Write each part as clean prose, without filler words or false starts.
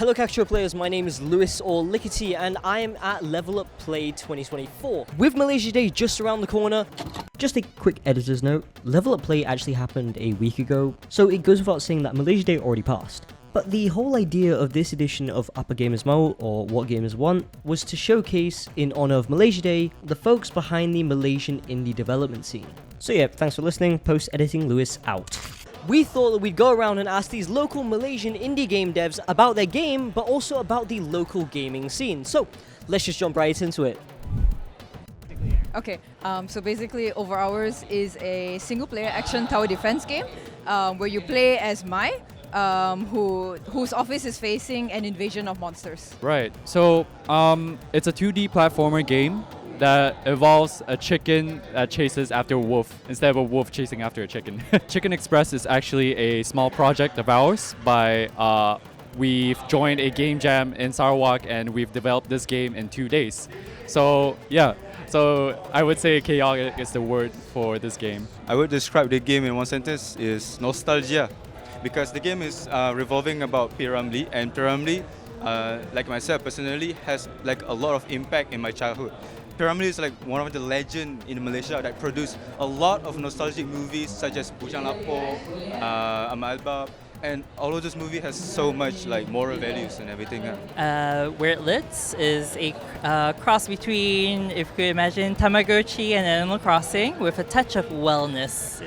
Hello Kakuchopurei players, my name is Lewis or Lickety and I am at Level Up Play 2024. With Malaysia Day just around the corner, just a quick editor's note, Level Up Play actually happened a week ago, so it goes without saying that Malaysia Day already passed. But the whole idea of this edition of Apa Gamers Mahu, or What Gamers Want, was to showcase, in honour of Malaysia Day, the folks behind the Malaysian indie development scene. So yeah, thanks for listening, post-editing Lewis out. We thought that we'd go around and ask these local Malaysian indie game devs about their game, but also about the local gaming scene. So, let's just jump right into it. Okay, so basically Over Hours is a single-player action tower defense game where you play as Mai, whose office is facing an invasion of monsters. Right, so it's a 2D platformer game that involves a chicken that chases after a wolf instead of a wolf chasing after a chicken. Chicken Express is actually a small project of ours we've joined a game jam in Sarawak and we've developed this game in 2 days. So yeah, so I would say chaotic is the word for this game. I would describe the game in one sentence is nostalgia, because the game is revolving about P. Ramlee, and P. Ramlee, like myself personally, has like a lot of impact in my childhood. P. Ramlee is like one of the legends in Malaysia that produced a lot of nostalgic movies such as Bujang Lapor, Amal Albab, and all of this movie has so much like moral values and everything. Where It Lives is a cross between, if you could imagine, Tamagotchi and Animal Crossing with a touch of wellness.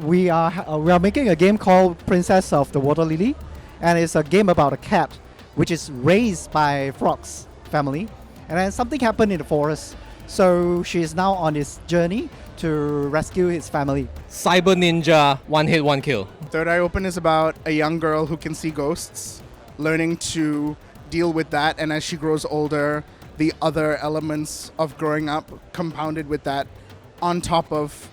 We are making a game called Princess of the Water Lily, and it's a game about a cat which is raised by frogs family, and then something happened in the forest, so she is now on this journey to rescue his family. Cyber Ninja, one hit, one kill. Third Eye Open is about a young girl who can see ghosts, learning to deal with that, and as she grows older, the other elements of growing up compounded with that, on top of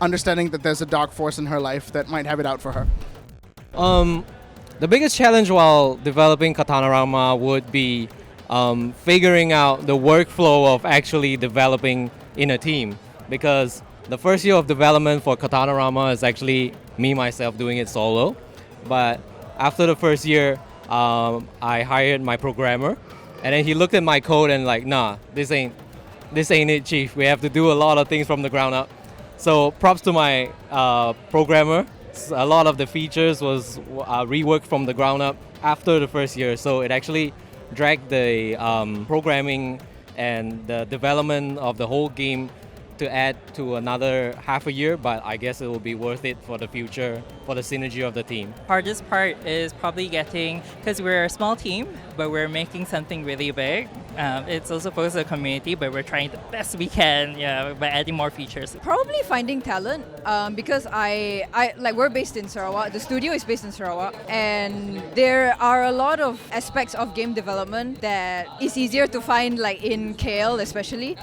understanding that there's a dark force in her life that might have it out for her. The biggest challenge while developing Katanarama would be figuring out the workflow of actually developing in a team, because the first year of development for Katanarama is actually me myself doing it solo, but after the first year I hired my programmer, and then he looked at my code and like, nah, this ain't it, chief. We have to do a lot of things from the ground up. So props to my programmer. A lot of the features was reworked from the ground up after the first year, so it actually dragged the programming and the development of the whole game to add to another half a year, but I guess it will be worth it for the future, for the synergy of the team. Hardest part is probably getting, because we're a small team, but we're making something really big. It's also focused on the community, but we're trying the best we can, by adding more features. Probably finding talent, because we're based in Sarawak. The studio is based in Sarawak, and there are a lot of aspects of game development that is easier to find, like in KL especially.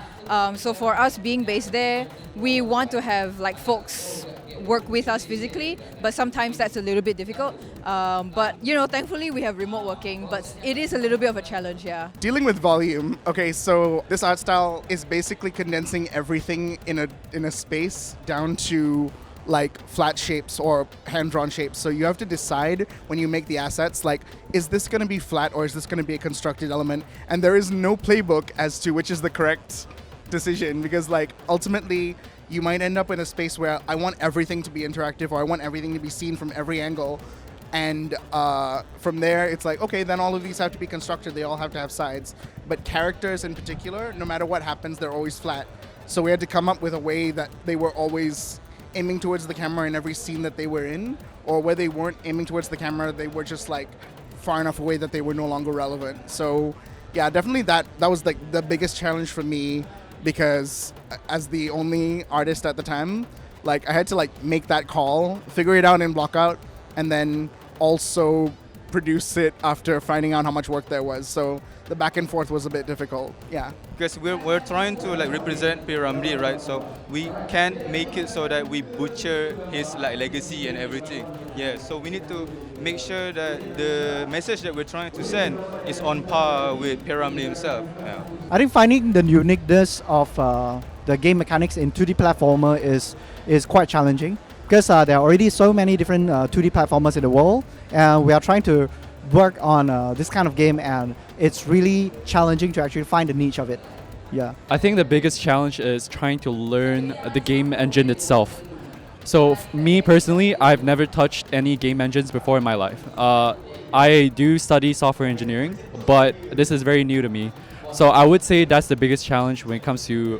So for us being based there, we want to have like folks work with us physically, but sometimes that's a little bit difficult. But thankfully we have remote working, but it is a little bit of a challenge, yeah. Dealing with volume. Okay, so this art style is basically condensing everything in a space down to like flat shapes or hand-drawn shapes. So you have to decide when you make the assets, like, is this going to be flat or is this going to be a constructed element? And there is no playbook as to which is the correct decision, because like ultimately you might end up in a space where I want everything to be interactive or I want everything to be seen from every angle, and from there it's like, okay, then all of these have to be constructed, they all have to have sides, but characters in particular, no matter what happens, they're always flat. So we had to come up with a way that they were always aiming towards the camera in every scene that they were in, or where they weren't aiming towards the camera, they were just like far enough away that they were no longer relevant. So yeah, definitely that was like the biggest challenge for me, because as the only artist at the time, like I had to like make that call, figure it out in Blockout, and then also produce it after finding out how much work there was. So the back and forth was a bit difficult, yeah. Because we're trying to like represent P. Ramlee, right? So we can't make it so that we butcher his like legacy and everything. Yeah, so we need to make sure that the message that we're trying to send is on par with P. Ramlee himself. Yeah. I think finding the uniqueness of the game mechanics in 2D platformer is quite challenging, because there are already so many different 2D platformers in the world, and we are trying to work on this kind of game, and it's really challenging to actually find the niche of it. Yeah. I think the biggest challenge is trying to learn the game engine itself. So me personally, I've never touched any game engines before in my life. I do study software engineering, but this is very new to me. So I would say that's the biggest challenge when it comes to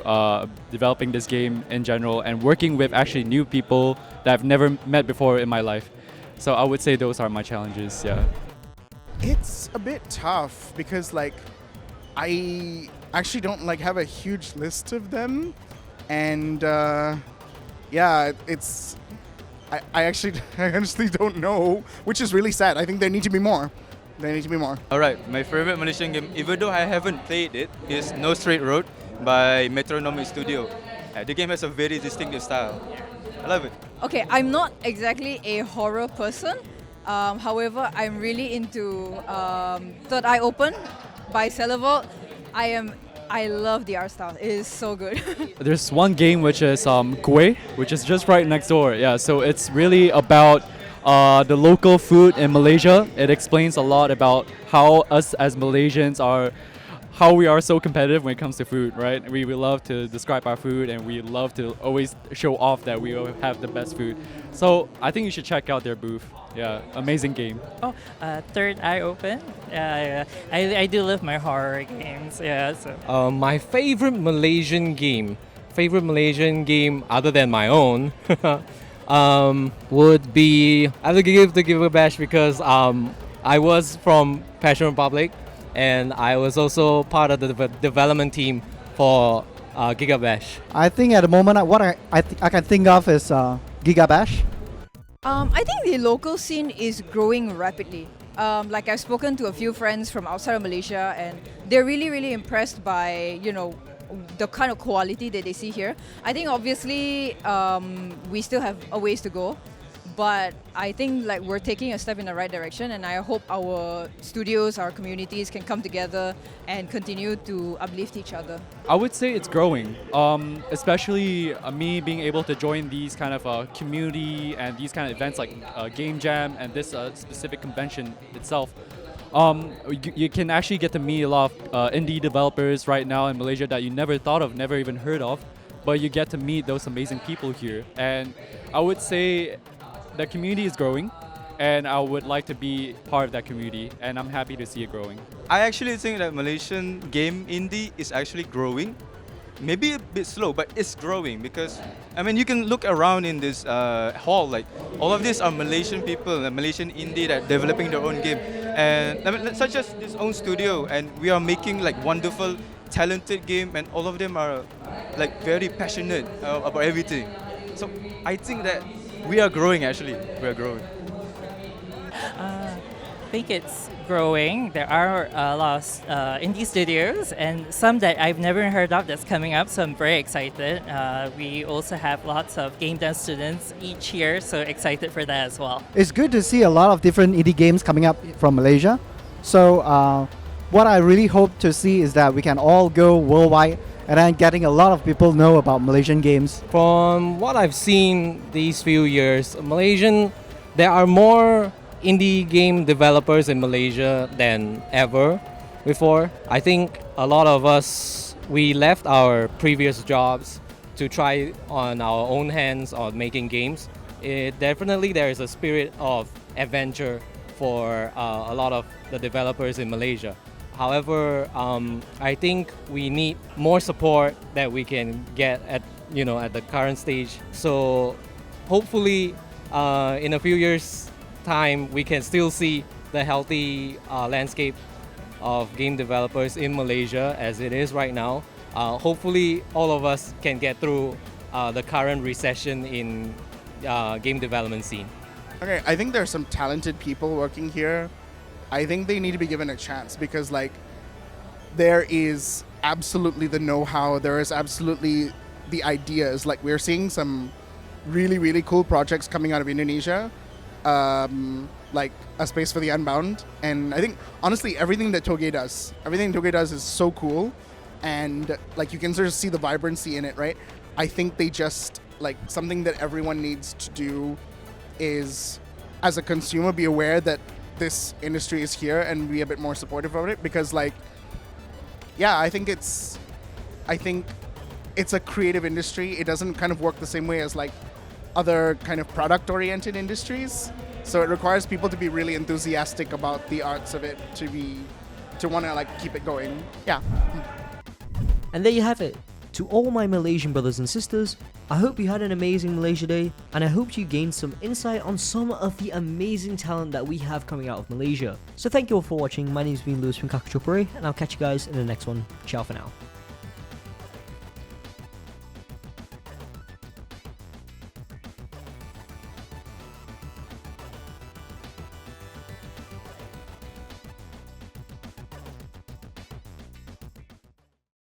developing this game in general and working with actually new people that I've never met before in my life. So I would say those are my challenges, yeah. It's a bit tough because like I actually don't like have a huge list of them, and yeah, it's I actually I honestly don't know, which is really sad. I think there need to be more. There need to be more. Alright, my favorite Malaysian game, even though I haven't played it, is No Straight Road by Metronomic Studio. The game has a very distinctive style. I love it. Okay, I'm not exactly a horror person. However, I'm really into Third Eye Open by Celevolt. I love the art style. It is so good. There's one game which is Kueh, which is just right next door. Yeah, so it's really about the local food in Malaysia. It explains a lot about how us as Malaysians are, how we are so competitive when it comes to food, right? We love to describe our food, and we love to always show off that we have the best food. So I think you should check out their booth. Yeah, amazing game. Oh, Third Eye Open. I do love my horror games. Yeah, so. My favorite Malaysian game other than my own would be, I have to give a bash because I was from Passion Republic, and I was also part of the development team for Gigabash. I think at the moment, what I can think of is Gigabash. I think the local scene is growing rapidly. Like I've spoken to a few friends from outside of Malaysia, and they're really, really impressed by, you know, the kind of quality that they see here. I think obviously we still have a ways to go, but I think like we're taking a step in the right direction, and I hope our studios, our communities can come together and continue to uplift each other. I would say it's growing, especially me being able to join these kind of community and these kind of events like Game Jam and this specific convention itself. You can actually get to meet a lot of indie developers right now in Malaysia that you never thought of, never even heard of, but you get to meet those amazing people here. And I would say the community is growing, and I would like to be part of that community, and I'm happy to see it growing. I actually think that Malaysian game indie is actually growing. Maybe a bit slow, but it's growing because, I mean, you can look around in this hall, like all of these are Malaysian people, Malaysian indie that developing their own game, and I mean, such as this own studio, and we are making like wonderful, talented game, and all of them are like very passionate about everything. So I think that we are growing actually. We are growing. I think it's growing. There are a lot of indie studios and some that I've never heard of that's coming up, so I'm very excited. We also have lots of game dev students each year, so excited for that as well. It's good to see a lot of different indie games coming up from Malaysia. So what I really hope to see is that we can all go worldwide and then getting a lot of people know about Malaysian games. From what I've seen these few years, there are more indie game developers in Malaysia than ever before. I think a lot of us, we left our previous jobs to try on our own hands on making games. Definitely there is a spirit of adventure for a lot of the developers in Malaysia. However, I think we need more support that we can get at the current stage. So hopefully in a few years time we can still see the healthy landscape of game developers in Malaysia as it is right now. Hopefully all of us can get through the current recession in game development scene. Okay, I think there's some talented people working here. I think they need to be given a chance because like there is absolutely the know-how, there is absolutely the ideas. Like we're seeing some really, really cool projects coming out of Indonesia, like A Space for the Unbound. And I think honestly everything Toge does is so cool, and like you can sort of see the vibrancy in it, right? I think they just like something that everyone needs to do is, as a consumer, be aware that this industry is here and be a bit more supportive of it, because like, yeah, I think it's a creative industry. It doesn't kind of work the same way as like other kind of product oriented industries. So it requires people to be really enthusiastic about the arts of it to want to like keep it going. Yeah. And there you have it. To all my Malaysian brothers and sisters, I hope you had an amazing Malaysia Day, and I hope you gained some insight on some of the amazing talent that we have coming out of Malaysia. So thank you all for watching. My name's been Lewis from Kakuchopurei, and I'll catch you guys in the next one. Ciao for now.